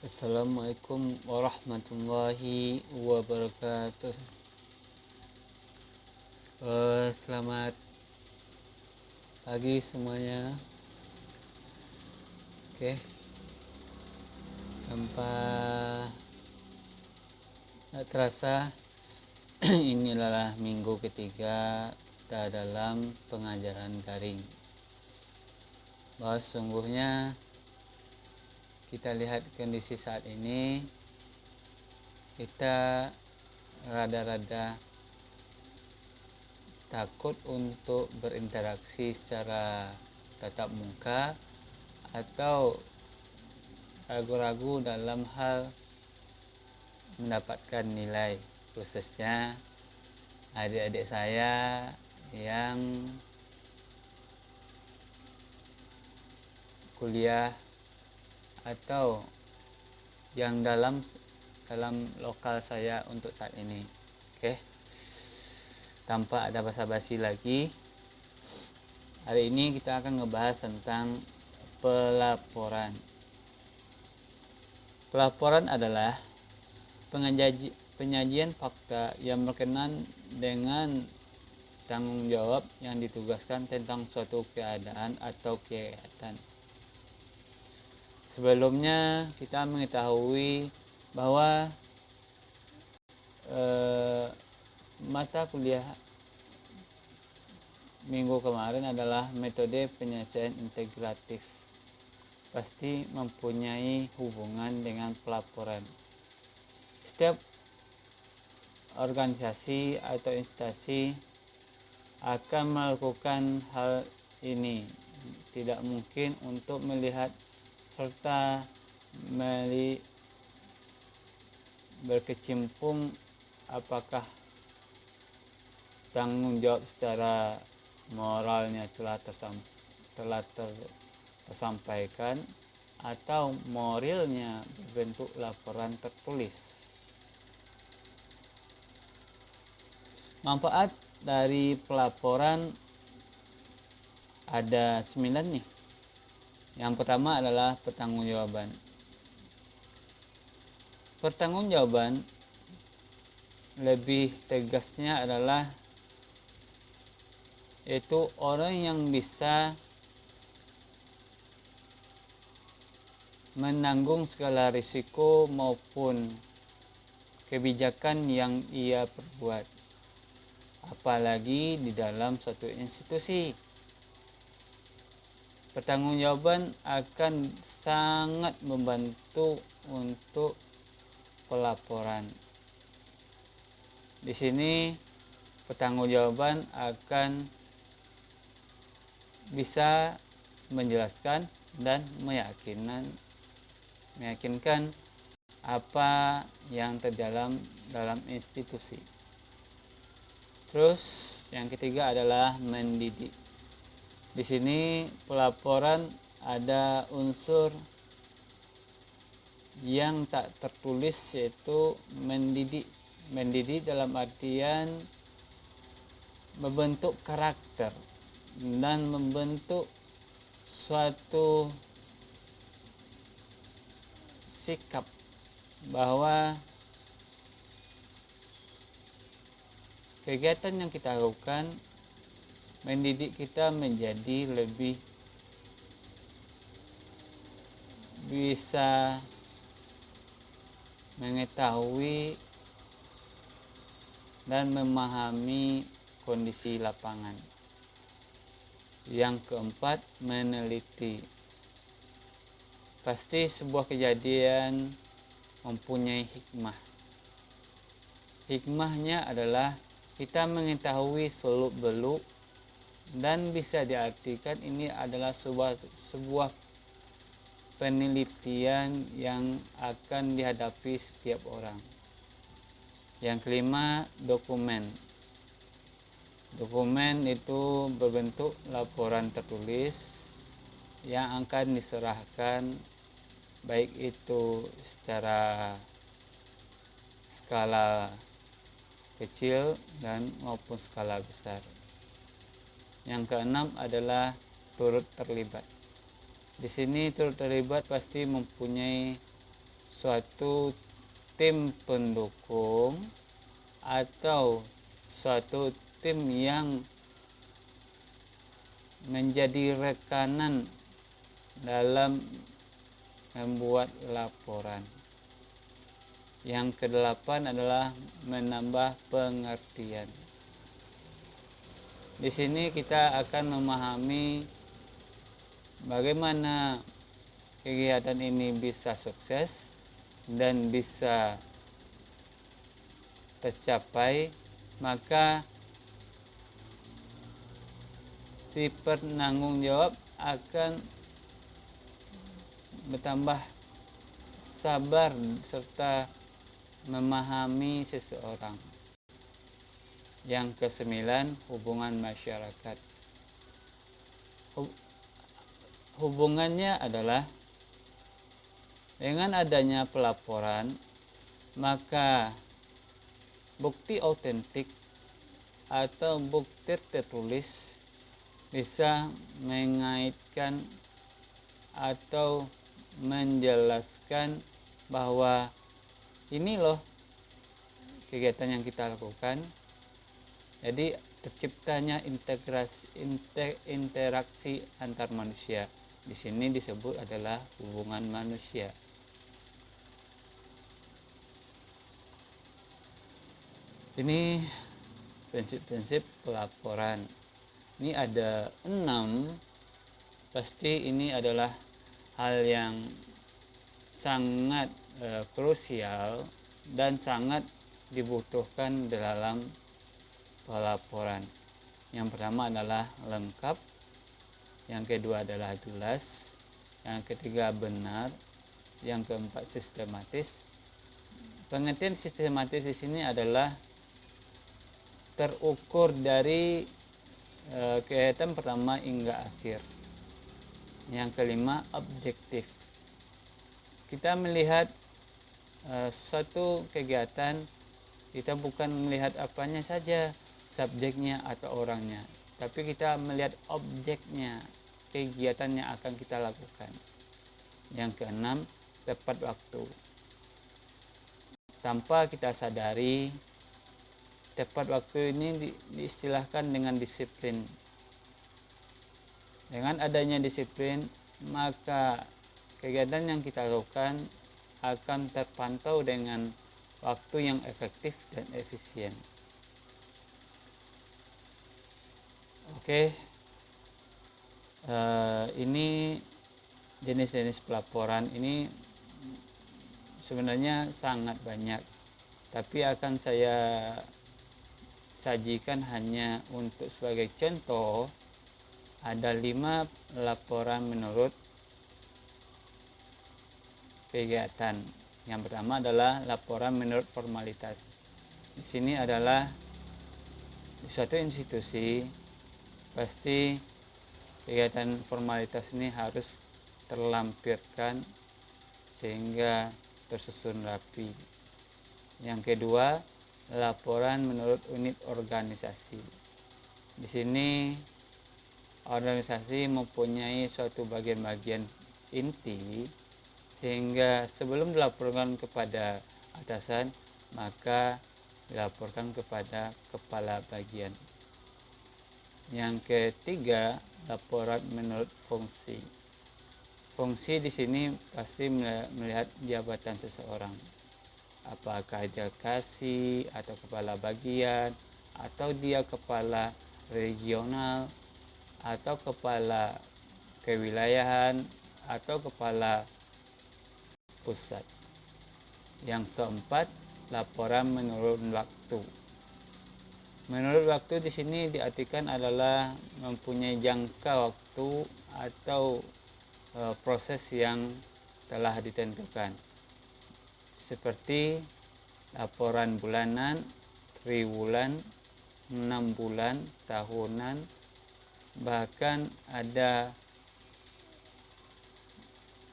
Assalamualaikum warahmatullahi wabarakatuh. Selamat pagi semuanya. Oke, tanpa tak terasa inilah minggu ketiga kita dalam pengajaran daring. Bahwa sungguhnya kita lihat kondisi saat ini, kita rada-rada takut untuk berinteraksi secara tatap muka atau ragu-ragu dalam hal mendapatkan nilai, khususnya adik-adik saya yang kuliah atau yang dalam lokal saya untuk saat ini. Oke, tanpa ada basa-basi lagi, hari ini kita akan ngebahas tentang pelaporan. Pelaporan adalah penyajian fakta yang berkenaan dengan tanggung jawab yang ditugaskan tentang suatu keadaan atau kegiatan. Sebelumnya kita mengetahui bahwa mata kuliah minggu kemarin adalah metode penyelesaian integratif. Pasti mempunyai hubungan dengan pelaporan. Setiap organisasi atau instansi akan melakukan hal ini. Tidak mungkin untuk melihat serta berkecimpung apakah tanggung jawab secara moralnya telah tersampaikan atau moralnya berbentuk laporan tertulis. Manfaat dari pelaporan ada 9 nih. Yang pertama adalah pertanggungjawaban. Pertanggungjawaban lebih tegasnya adalah yaitu orang yang bisa menanggung segala risiko maupun kebijakan yang ia perbuat, apalagi di dalam suatu institusi. Pertanggungjawaban akan sangat membantu untuk pelaporan. Di sini pertanggungjawaban akan bisa menjelaskan dan meyakinkan apa yang terdalam dalam institusi. Terus yang ketiga adalah mendidik. Di sini pelaporan ada unsur yang tak tertulis, yaitu mendidik. Mendidik dalam artian membentuk karakter dan membentuk suatu sikap bahwa kegiatan yang kita lakukan mendidik kita menjadi lebih bisa mengetahui dan memahami kondisi lapangan. Yang keempat, meneliti. Pasti sebuah kejadian mempunyai hikmah. Hikmahnya adalah kita mengetahui seluk-beluk dan bisa diartikan ini adalah sebuah penelitian yang akan dihadapi setiap orang. Yang kelima, dokumen. Dokumen itu berbentuk laporan tertulis yang akan diserahkan baik itu secara skala kecil dan maupun skala besar. Yang keenam adalah turut terlibat. Di sini turut terlibat pasti mempunyai suatu tim pendukung atau suatu tim yang menjadi rekanan dalam membuat laporan. Yang kedelapan adalah menambah pengertian. Di sini kita akan memahami bagaimana kegiatan ini bisa sukses dan bisa tercapai, maka si penanggung jawab akan bertambah sabar serta memahami seseorang. Yang kesembilan, hubungan masyarakat. Hubungannya adalah dengan adanya pelaporan, maka bukti autentik atau bukti tertulis bisa mengaitkan atau menjelaskan bahwa ini loh kegiatan yang kita lakukan. Jadi terciptanya interaksi antar manusia. Di sini disebut adalah hubungan manusia. Ini prinsip-prinsip pelaporan. Ini ada 6. Pasti ini adalah hal yang sangat krusial dan sangat dibutuhkan dalam pelaporan. Yang pertama adalah lengkap, yang kedua adalah jelas, yang ketiga benar, yang keempat sistematis. Pengertian sistematis di sini adalah terukur dari kegiatan pertama hingga akhir. Yang kelima, objektif. Kita melihat suatu kegiatan, kita bukan melihat apanya saja, subjeknya atau orangnya, tapi kita melihat objeknya, kegiatan yang akan kita lakukan. Yang keenam, tepat waktu. Tanpa kita sadari, tepat waktu ini diistilahkan dengan disiplin. Dengan adanya disiplin, maka kegiatan yang kita lakukan akan terpantau dengan waktu yang efektif dan efisien. Oke, ini jenis-jenis pelaporan ini sebenarnya sangat banyak, tapi akan saya sajikan hanya untuk sebagai contoh. Ada 5 laporan menurut kegiatan. Yang pertama adalah laporan menurut formalitas. Di sini adalah di suatu institusi pasti kegiatan formalitas ini harus terlampirkan sehingga tersusun rapi. Yang kedua, laporan menurut unit organisasi. Di sini organisasi mempunyai suatu bagian-bagian inti, sehingga sebelum dilaporkan kepada atasan, maka dilaporkan kepada kepala bagian. Yang ketiga, laporan menurut fungsi. Fungsi di sini pasti melihat jabatan seseorang. Apakah dia kasih atau kepala bagian, atau dia kepala regional, atau kepala kewilayahan, atau kepala pusat. Yang keempat, laporan menurut waktu. Menurut waktu di sini diartikan adalah mempunyai jangka waktu atau proses yang telah ditentukan. Seperti laporan bulanan, triwulan, 6 bulan, tahunan, bahkan ada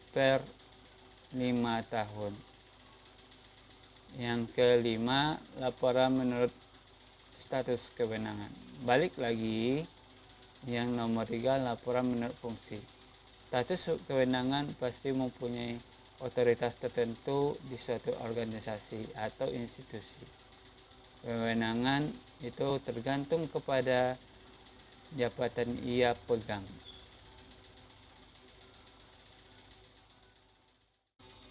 per 5 tahun. Yang kelima, laporan menurut status kewenangan. Balik lagi, yang nomor 3, laporan menurut fungsi. Status kewenangan pasti mempunyai otoritas tertentu di suatu organisasi atau institusi. Kewenangan itu tergantung kepada jabatan ia pegang.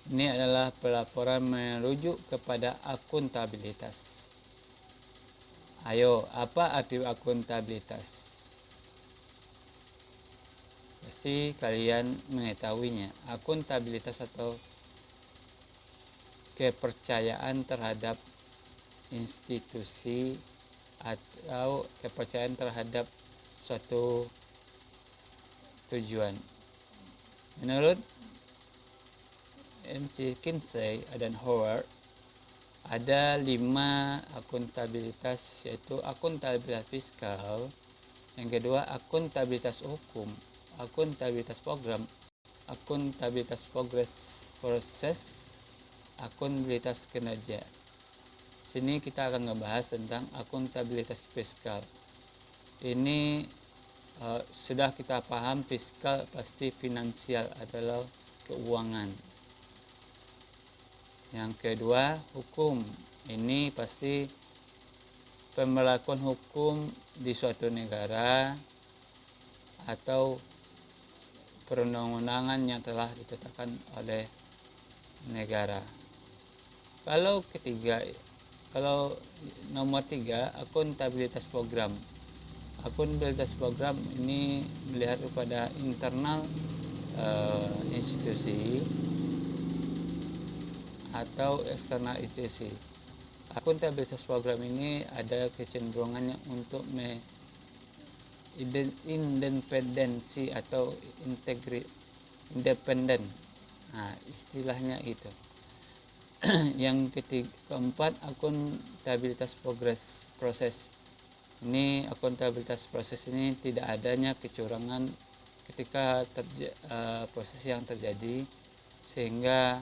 Ini adalah pelaporan merujuk kepada akuntabilitas. Ayo, apa arti akuntabilitas? Pasti kalian mengetahuinya. Akuntabilitas atau kepercayaan terhadap institusi atau kepercayaan terhadap suatu tujuan. Menurut M.C. Kinsey dan Howard, ada 5 akuntabilitas, yaitu akuntabilitas fiskal, yang kedua akuntabilitas hukum, akuntabilitas program, akuntabilitas proses, akuntabilitas kinerja. Sini kita akan ngebahas tentang akuntabilitas fiskal. Ini sudah kita paham, fiskal pasti finansial, adalah keuangan. Yang kedua, hukum. Ini pasti pemberlakuan hukum di suatu negara atau perundang-undangan yang telah ditetapkan oleh negara. Kalau nomor 3, akuntabilitas program. Akuntabilitas program ini melihat kepada internal institusi atau eksternal institusi. Akuntabilitas program ini ada kecenderungannya untuk independensi atau independen. Istilahnya itu. Yang keempat, akuntabilitas proses. Ini akuntabilitas proses ini tidak adanya kecurangan ketika proses yang terjadi, sehingga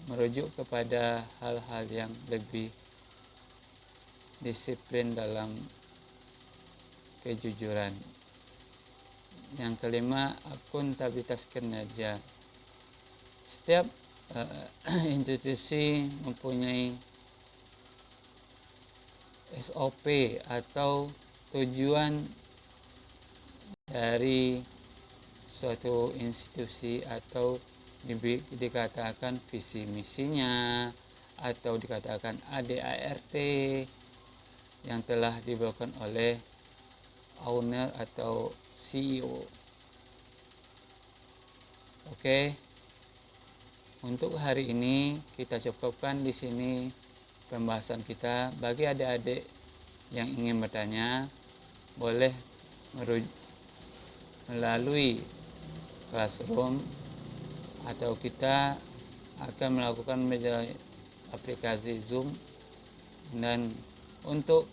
merujuk kepada hal-hal yang lebih disiplin dalam kejujuran. Yang kelima, akuntabilitas kinerja. Setiap institusi mempunyai SOP atau tujuan dari suatu institusi, atau dikatakan visi misinya, atau dikatakan ADART yang telah dibuatkan oleh owner atau CEO. Oke. Untuk hari ini kita cukupkan di sini pembahasan kita. Bagi adik-adik yang ingin bertanya, boleh melalui Classroom, atau kita akan melakukan media aplikasi Zoom. Dan untuk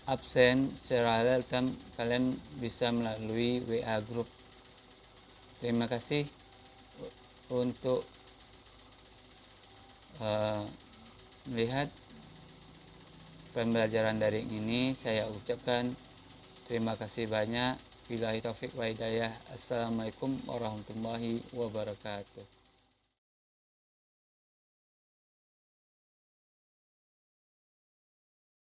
absen secara real time, kalian bisa melalui WA group. Terima kasih untuk melihat pembelajaran daring ini. Saya ucapkan terima kasih banyak. Billahi taufik wa hidayah. Assalamualaikum warahmatullahi wabarakatuh.